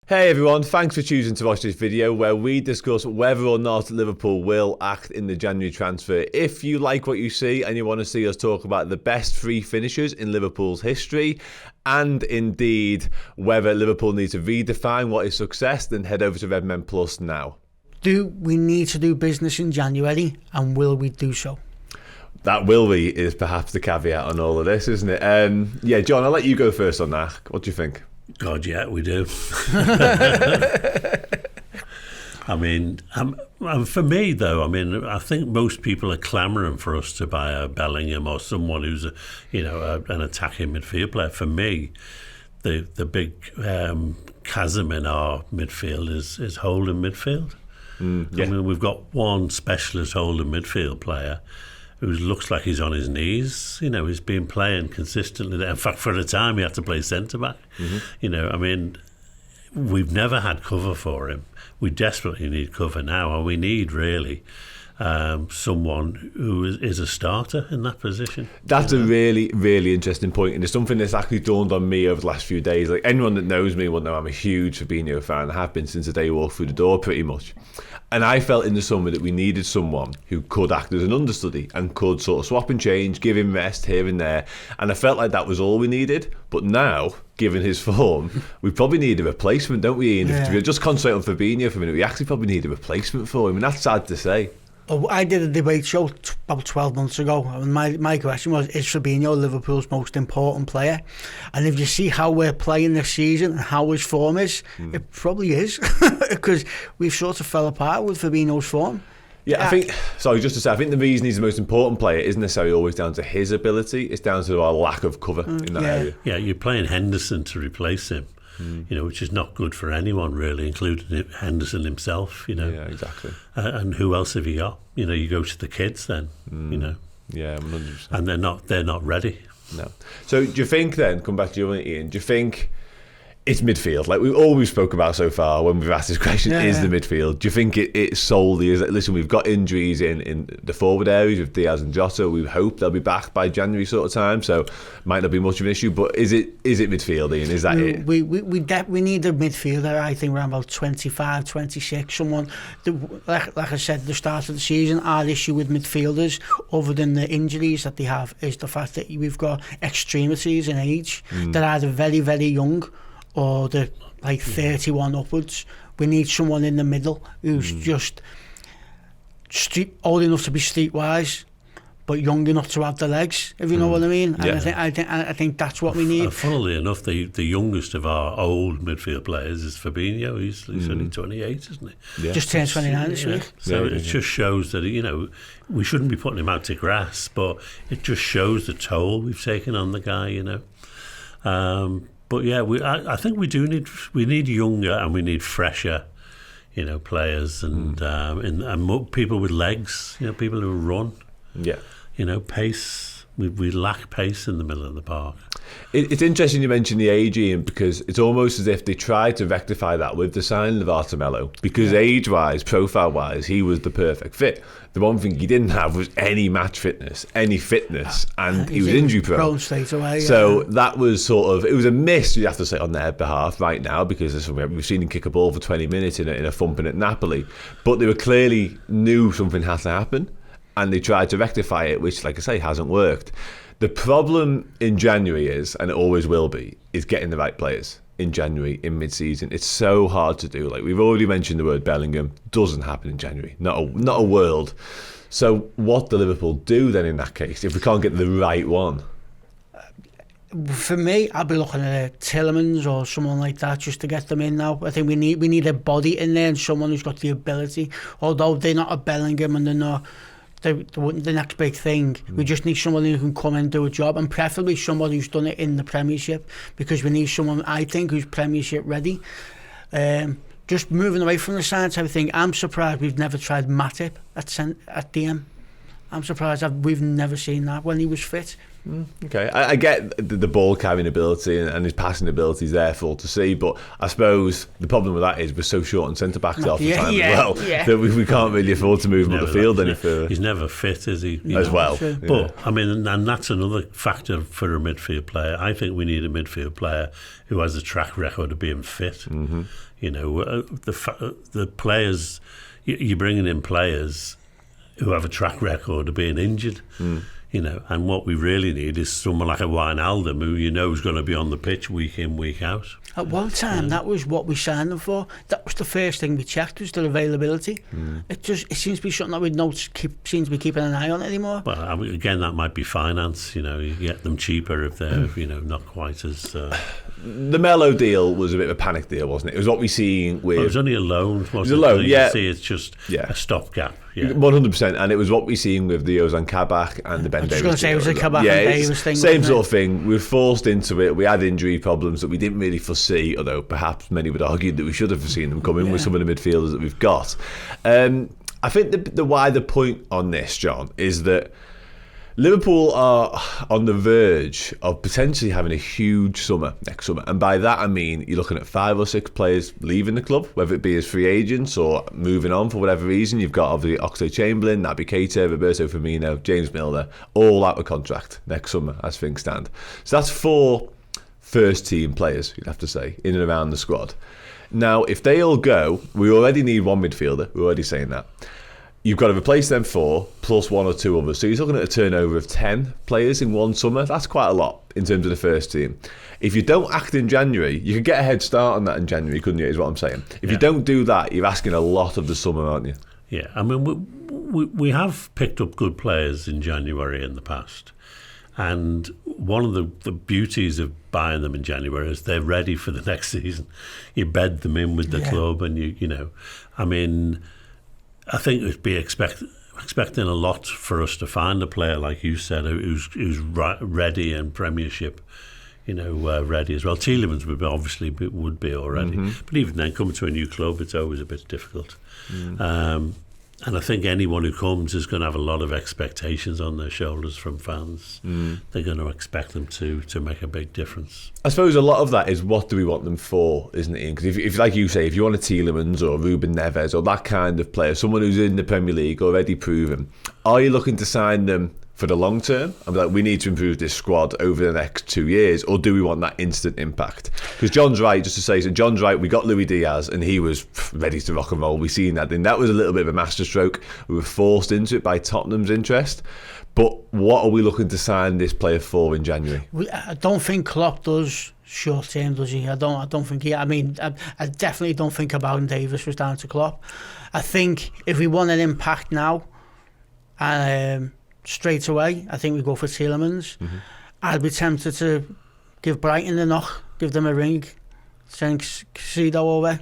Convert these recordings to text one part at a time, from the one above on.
Hey everyone, thanks for choosing to watch this video where we discuss whether or not Liverpool will act in the January transfer. If you like what you see and you want to see us talk about the best three finishers in Liverpool's history, and indeed whether Liverpool needs to redefine what is success, then head over to Redmen Plus now. Do we need to do business in January, and will we do so? That will we is perhaps the caveat on all of this, isn't it? Yeah, John, I'll let you go first on that. What do you think? God, yeah, we do. I mean, for me, though, I think most people are clamouring for us to buy a Bellingham or someone who's, an attacking midfield player. For me, the big chasm in our midfield is holding midfield. Yeah. I mean, we've got one specialist holding midfield player who looks like he's on his knees. He's been playing consistently. In fact, for a time, he had to play centre-back. Mm-hmm. We've never had cover for him. We desperately need cover now, and we need, really, someone who is a starter in that position. That's a really, really interesting point, and it's something that's actually dawned on me over the last few days. Like, anyone that knows me will know I'm a huge Fabinho fan. I have been since the day he walked through the door, pretty much. And I felt in the summer that we needed someone who could act as an understudy and could sort of swap and change, give him rest here and there. And I felt like that was all we needed. But now, given his form, we probably need a replacement, don't we, Ian? If we just concentrate on Fabinho for a minute, we actually probably need a replacement for him. And that's sad to say. I did a debate show about 12 months ago, and my question was, is Fabinho Liverpool's most important player? And if you see how we're playing this season and how his form is, it probably is, because we've sort of fell apart with Fabinho's form. Yeah, I think the reason he's the most important player isn't necessarily always down to his ability, it's down to our lack of cover in that area. Yeah, you're playing Henderson to replace him. Which is not good for anyone, really, including Henderson himself, Yeah, exactly. And who else have you got? You go to the kids then, Yeah, 100%. And they're not ready. No. So do you think then, come back to you, Ian, do you think it's midfield? Like we always spoke about so far when we've asked this question, the midfield. Do you think it solely is, listen, we've got injuries in the forward areas with Diaz and Jota. We hope they'll be back by January sort of time, so might not be much of an issue, but is it midfield, Ian? Is that it? We need a midfielder, I think, around about 25, 26, someone, like I said at the start of the season, our issue with midfielders, other than the injuries that they have, is the fact that we've got extremities in age that are either very, very young or the 31 upwards. We need someone in the middle who's just old enough to be streetwise, but young enough to have the legs, if you know what I mean. And I think that's what we need. Funnily enough, the youngest of our old midfield players is Fabinho. He's only 28, isn't he? Yeah. Just turned 29 this week. So it just shows that we shouldn't be putting him out to grass, but it just shows the toll we've taken on the guy. But yeah, I think we need younger and we need fresher, players and more people with legs, people who run. Yeah. Pace. We lack pace in the middle of the park. It's interesting you mentioned the age, Ian, because it's almost as if they tried to rectify that with the signing of Artemelo, because age-wise, profile-wise, he was the perfect fit. The one thing he didn't have was any match fitness, and he was injury-prone. Straight away, so that was it was a miss, you have to say, on their behalf right now, because we've seen him kick a ball for 20 minutes in a thumping at Napoli, but they were clearly knew something had to happen, and they tried to rectify it, which, like I say, hasn't worked. The problem in January is, and it always will be, is getting the right players in January, in mid-season. It's so hard to do. Like we've already mentioned the word Bellingham. Doesn't happen in January. Not a world. So what do Liverpool do then in that case, if we can't get the right one? For me, I'd be looking at Tillemans or someone like that just to get them in now. I think we need a body in there and someone who's got the ability. Although they're not a Bellingham and they're not the next big thing. We just need someone who can come and do a job, and preferably someone who's done it in the Premiership, because we need someone, I think, who's Premiership ready. Just moving away from the science, I think I'm surprised we've never tried Matip at DM. I'm surprised we've never seen that when he was fit. Okay, I get the ball carrying ability and his passing ability is there for all to see, but I suppose the problem with that is we're so short on centre backs half the time as well that we can't really afford to move him up the field any further. He's never fit, is he? As well. Sure. But I mean, and that's another factor for a midfield player. I think we need a midfield player who has a track record of being fit. You know, the players, you're bringing in players who have a track record of being injured. You know, and what we really need is someone like a Wijnaldum who you know is going to be on the pitch week in, week out. At one time, that was what we signed them for. That was the first thing we checked, was their availability. It seems to be something that we don't seem to be keeping an eye on anymore. Well, I mean, again, that might be finance. You know, you get them cheaper if they're you know, not quite as. The Melo deal was a bit of a panic deal, wasn't it? It was what we seen with. Well, it was only a loan. Wasn't it was a loan, You yeah. see, it's just a stopgap. 100%, and it was what we seen with the Ozan Kabak and the Ben Davies. I was going to say it was a Kabak and Davies thing. Same sort of thing. We were forced into it. We had injury problems that we didn't really foresee, although perhaps many would argue that we should have foreseen them coming with some of the midfielders that we've got. I think the wider point on this, John, is that Liverpool are on the verge of potentially having a huge summer next summer. And by that, I mean you're looking at 5 or 6 players leaving the club, whether it be as free agents or moving on for whatever reason. You've got obviously Oxlade-Chamberlain, Naby Keita, Roberto Firmino, James Milner, all out of contract next summer as things stand. So that's 4 first-team players, you'd have to say, in and around the squad. Now, if they all go, we already need 1 midfielder. We're already saying that. You've got to replace them 4 plus 1 or 2 others. So you're looking at a turnover of 10 players in one summer. That's quite a lot in terms of the first team. If you don't act in January, you could get a head start on that in January, couldn't you, is what I'm saying. If you don't do that, you're asking a lot of the summer, aren't you? Yeah, I mean, we have picked up good players in January in the past. And one of the beauties of buying them in January is they're ready for the next season. You bed them in with the club and you know, I mean, I think it'd be expecting a lot for us to find a player, like you said, who's ready and Premiership, you know, ready as well. Tielemans would be already, but even then, coming to a new club, it's always a bit difficult. And I think anyone who comes is going to have a lot of expectations on their shoulders from fans. They're going to expect them to make a big difference. I suppose a lot of that is what do we want them for, isn't it, Ian? Because if, like you say, if you want a Tielemans or Ruben Neves or that kind of player, someone who's in the Premier League already proven, are you looking to sign them for the long term? I'm like, we need to improve this squad over the next 2 years, or do we want that instant impact? Because John's right, just to say, so John's right, we got Luis Diaz and he was ready to rock and roll. We've seen that. And that was a little bit of a masterstroke. We were forced into it by Tottenham's interest. But what are we looking to sign this player for in January? I don't think Klopp does short term, does he? I don't think he. I mean, I definitely don't think Kabak and Davies was down to Klopp. I think if we want an impact now, and straight away, I think we go for Tielemans. I'd be tempted to give Brighton a knock, give them a ring, send Casido over,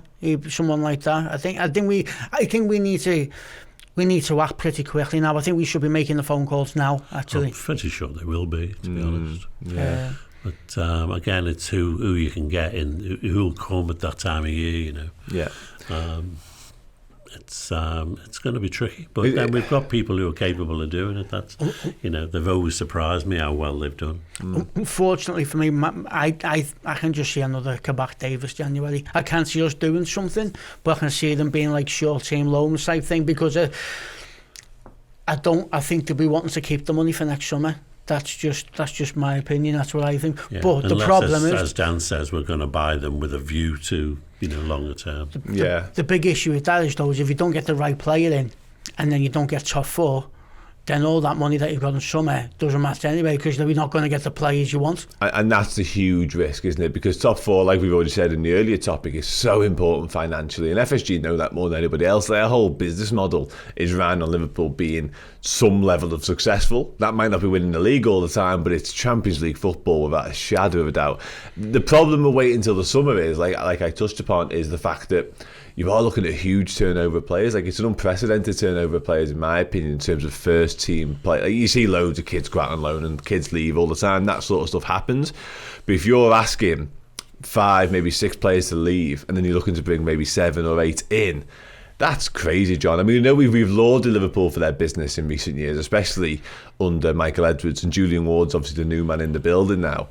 someone like that. I think we need to act pretty quickly now. I think we should be making the phone calls now, actually. I'm pretty sure they will be, to be honest. Yeah. But again, it's who you can get in, who will come at that time of year, you know. Yeah. It's going to be tricky, but then we've got people who are capable of doing it. That's, you know, they've always surprised me how well they've done. Unfortunately for me, I can just see another Kabak Davies January. I can't see us doing something, but I can see them being like short-term loans type thing, because I think they'll be wanting to keep the money for next summer. That's just my opinion. That's what I think. Yeah. But unless, the problem is, as Dan says, we're going to buy them with a view to, you know, longer term. The big issue with that is, though, is if you don't get the right player in, and then you don't get top 4, then all that money that you've got in summer doesn't matter anyway, because you're not going to get the players you want. And that's the huge risk, isn't it? Because top 4, like we've already said in the earlier topic, is so important financially. And FSG know that more than anybody else. Their whole business model is ran on Liverpool being some level of successful. That might not be winning the league all the time, but it's Champions League football without a shadow of a doubt. The problem of waiting until the summer is, like I touched upon, is the fact that you are looking at huge turnover of players. Like, it's an unprecedented turnover of players, in my opinion, in terms of first team play. Like, you see loads of kids go out on loan and kids leave all the time. That sort of stuff happens. But if you're asking 5, maybe 6 players to leave, and then you're looking to bring maybe 7 or 8 in, That's crazy, John. I mean, you know, we've lauded Liverpool for their business in recent years, especially under Michael Edwards, and Julian Ward's obviously the new man in the building now.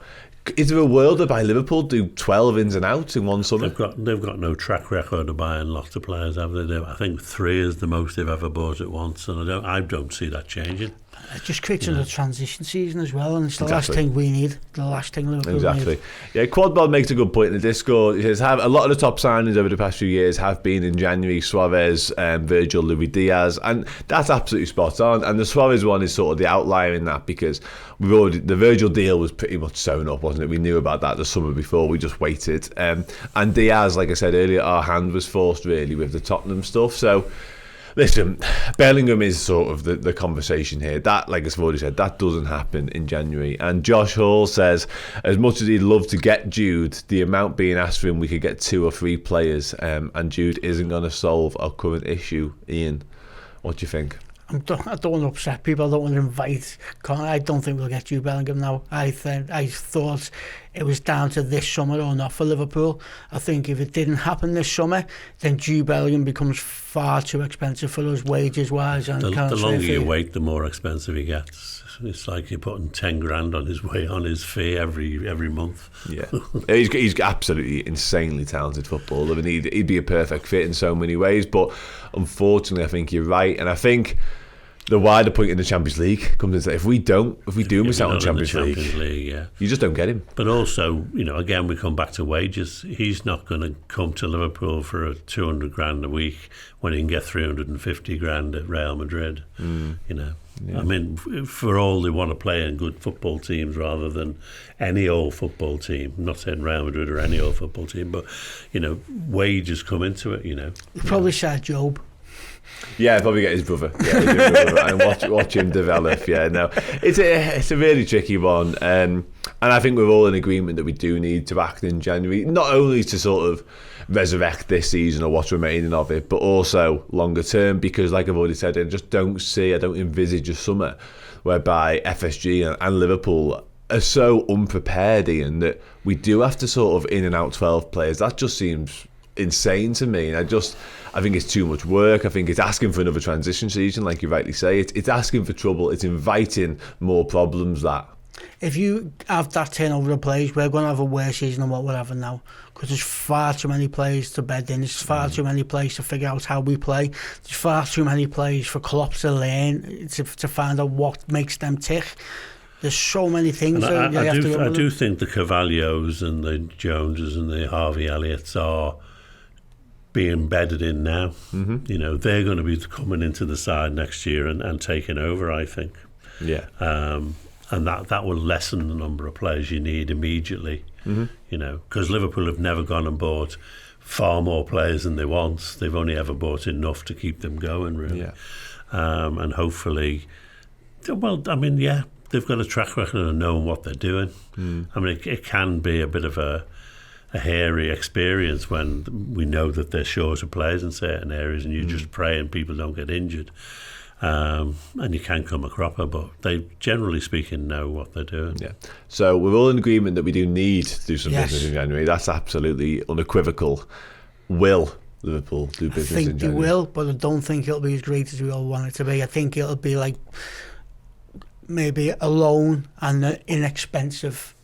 Is there a world whereby Liverpool do 12 ins and outs in one summer? They've got no track record of buying lots of players, have they? I think 3 is the most they've ever bought at once, and I don't see that changing. It just creates another transition season as well, and it's the last thing we need, the last thing Liverpool need. Yeah, Quadball makes a good point in the Discord. He says a lot of the top signings over the past few years have been in January: Suarez, Virgil, Luis Diaz, and that's absolutely spot on. And the Suarez one is sort of the outlier in that, because the Virgil deal was pretty much sewn up, wasn't it? We knew about that the summer before. We just waited. And Diaz, like I said earlier, our hand was forced really with the Tottenham stuff. So. Listen, Bellingham is sort of the conversation here. That, like I've already said, that doesn't happen in January. And Josh Hall says, as much as he'd love to get Jude, the amount being asked for him, we could get 2 or 3 players, and Jude isn't going to solve our current issue. Ian, what do you think? I don't want to upset people. I don't want to invite. I don't think we'll get Jude Bellingham now. I thought it was down to this summer or not for Liverpool. I think if it didn't happen this summer, then Jude Bellingham becomes far too expensive for us wages wise. And the longer you wait, the more expensive he gets. It's like you're putting 10 grand on his fee every month. Yeah, he's absolutely insanely talented footballer, and he'd be a perfect fit in so many ways. But unfortunately, I think you're right, and I think the wider point in the Champions League comes into that. If we do miss out on Champions League, yeah, you just don't get him. But also, again, we come back to wages. He's not going to come to Liverpool for 200 grand a week when he can get 350 grand at Real Madrid. Yeah. I mean, for all they want to play in good football teams rather than any old football team. I'm not saying Real Madrid or any old football team, but wages come into it. You probably said Job. Yeah, probably get his brother. And watch him develop. Yeah, no, it's a really tricky one, and I think we're all in agreement that we do need to act in January, not only to sort of resurrect this season or what's remaining of it, but also longer term, because like I've already said, I don't envisage a summer whereby FSG and Liverpool are so unprepared, Ian, that we do have to sort of in and out 12 players. That just seems insane to me, and I think it's too much work. I think it's asking for another transition season, like you rightly say. It's asking for trouble. It's inviting more problems. That if you have that turnover of players, we're going to have a worse season than what we're having now, because there's far too many players to bed in. There's far too many players to figure out how we play. There's far too many players for Klopp to learn, to find out what makes them tick. There's so many things. I do think the Carvalhos and the Joneses and the Harvey Elliots are being bedded in now. Mm-hmm. They're going to be coming into the side next year and taking over, I think. Yeah. And that will lessen the number of players you need immediately. Mm-hmm. Because Liverpool have never gone and bought far more players than they want. They've only ever bought enough to keep them going, really. Yeah. And hopefully, they've got a track record of knowing what they're doing. I mean, it can be a bit of a hairy experience when we know that they're short of players in certain areas, and you just pray and people don't get injured. And you can come a cropper, but they, generally speaking, know what they're doing. Yeah. So we're all in agreement that we do need to do some business in January. That's absolutely unequivocal. Will Liverpool do business in January? I think they will, but I don't think it'll be as great as we all want it to be. I think it'll be like maybe a loan and an inexpensive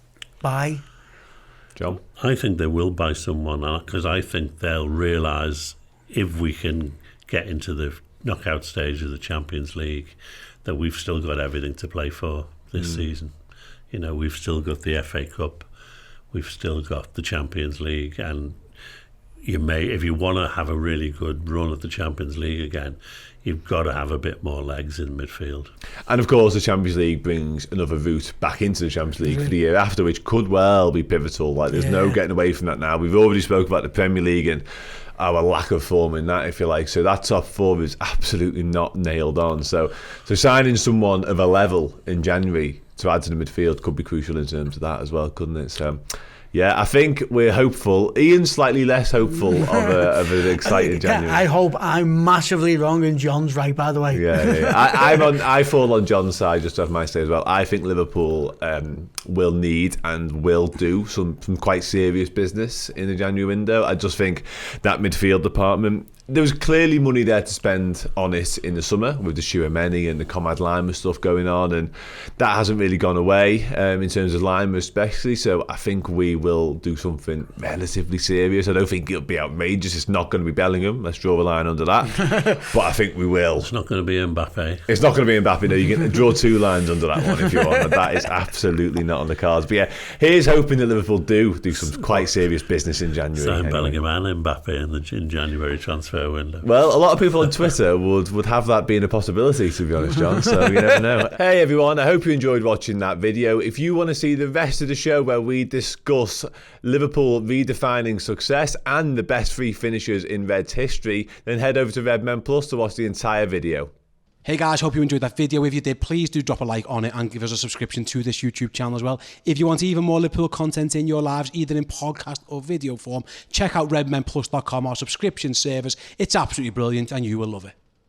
buy. John? I think they will buy someone, because I think they'll realise if we can get into the knockout stage of the Champions League that we've still got everything to play for this season. We've still got the FA Cup, we've still got the Champions League, and if you want to have a really good run at the Champions League again, you've got to have a bit more legs in midfield. And of course, the Champions League brings another route back into the Champions League for the year after, which could well be pivotal. Like, there's no getting away from that now. We've already spoke about the Premier League and our lack of form in that, if you like. So that top four is absolutely not nailed on. So signing someone of a level in January to add to the midfield could be crucial in terms of that as well, couldn't it? So Yeah, I think we're hopeful. Ian's slightly less hopeful of an exciting January. I hope I'm massively wrong and John's right, by the way. Yeah. I fall on John's side, just to have my say as well. I think Liverpool will need and will do some quite serious business in the January window. I just think that midfield department, there was clearly money there to spend on it in the summer with the Shuameni and the Comad Lima stuff going on, and that hasn't really gone away in terms of Lima especially. So I think we will do something relatively serious. I don't think it'll be outrageous. It's not going to be Bellingham. Let's draw a line under that. But I think we will. It's not going to be Mbappe. It's not going to be Mbappe. No, you can draw 2 lines under that one if you want. That is absolutely not on the cards. But yeah, here's hoping that Liverpool do some quite serious business in January. Sign Bellingham and Mbappe in January transfer window. Well, a lot of people on Twitter would have that being a possibility, to be honest, John. So you never know. Hey everyone, I hope you enjoyed watching that video. If you want to see the rest of the show where we discuss Liverpool redefining success and the best 3 finishers in Reds history, then head over to Redmen Plus to watch the entire video. Hey guys, hope you enjoyed that video. If you did, please do drop a like on it and give us a subscription to this YouTube channel as well. If you want even more Liverpool content in your lives, either in podcast or video form, check out redmenplus.com, our subscription service. It's absolutely brilliant and you will love it.